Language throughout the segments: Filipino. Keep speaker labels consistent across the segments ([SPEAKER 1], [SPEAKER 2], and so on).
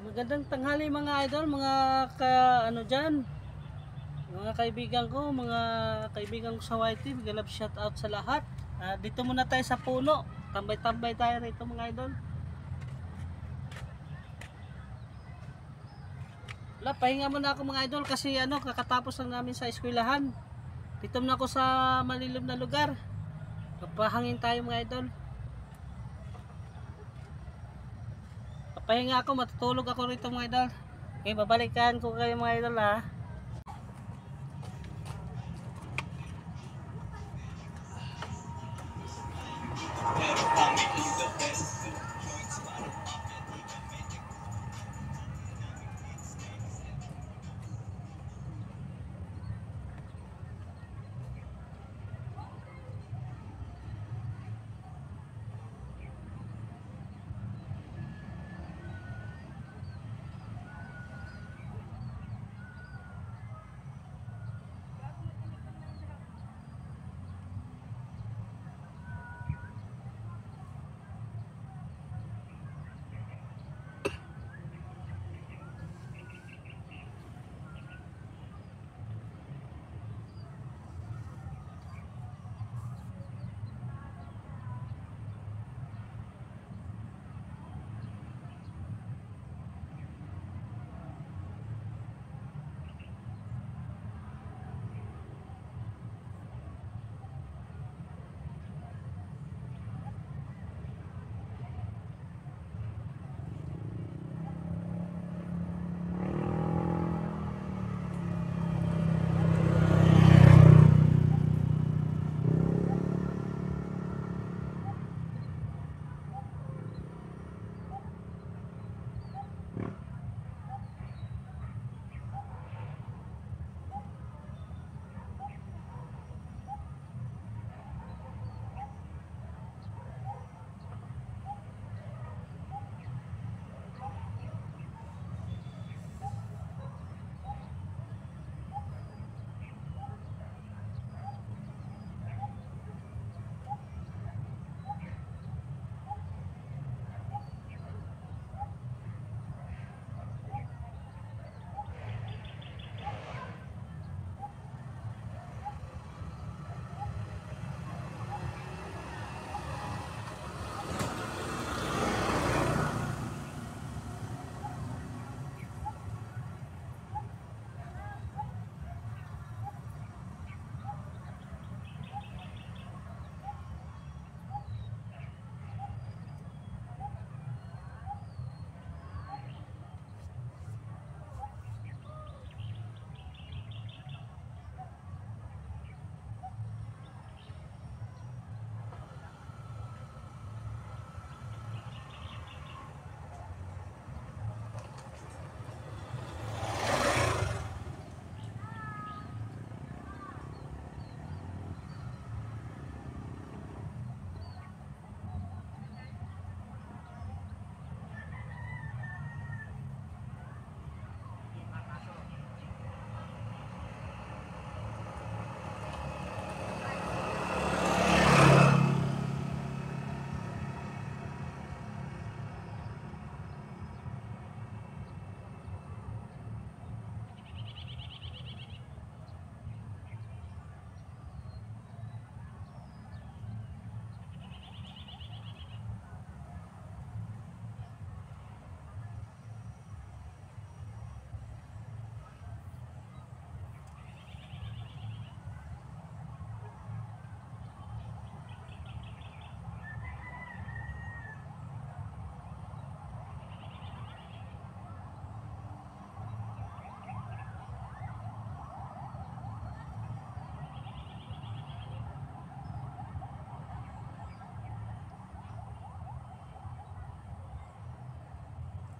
[SPEAKER 1] Magandang tanghali mga idol, mga ano dyan, mga kaibigan ko, mga kaibigan ko sa YT, mag-love shout out sa lahat. Dito muna tayo sa puno, tambay-tambay tayo rito mga idol. Pahinga muna ako mga idol kasi kakatapos lang namin sa eskwelahan. Dito muna ako sa malilim na lugar, papahangin tayo mga idol. Papahinga ako, matutulog ako rito mga idol. Okay, babalikan ko kayo mga idol ha.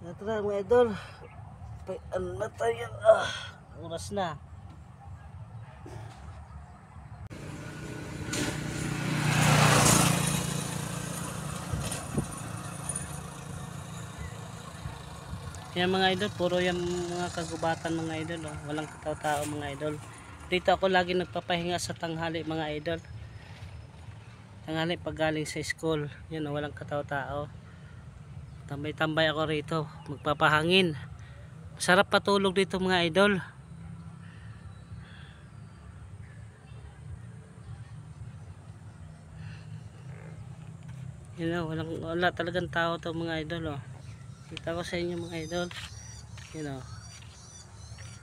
[SPEAKER 1] Ito na mga idol, ano na tayo, oras na. Yan mga idol, puro yung mga kagubatan mga idol, walang katao-tao mga idol. Dito ako lagi nagpapahinga sa tanghali mga idol. Tanghali pag galing sa school, yan walang katao-tao. Tambay-tambay ako rito, magpapahangin. Masarap patulog dito mga idol. You know, wala talagang tao to mga idol, oh. Kita ko sa inyo mga idol. You know.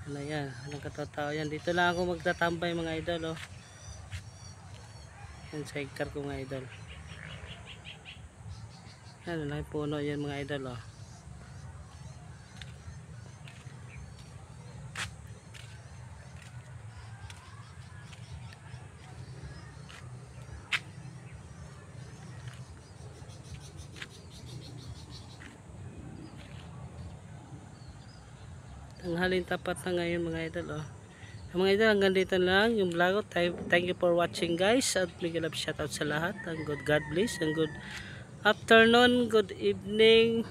[SPEAKER 1] Ano yan, walang katao yan. Dito lang ako magtatambay mga idol, oh. Yan sidecar ko mga idol. Yan, lang puno yan mga idol, oh. Tanghalin tapat na ngayon mga idol, oh. Mga idol, hanggang dito lang yung vlog. Thank you for watching guys, at big love shoutout sa lahat, and God bless, and good afternoon, good evening,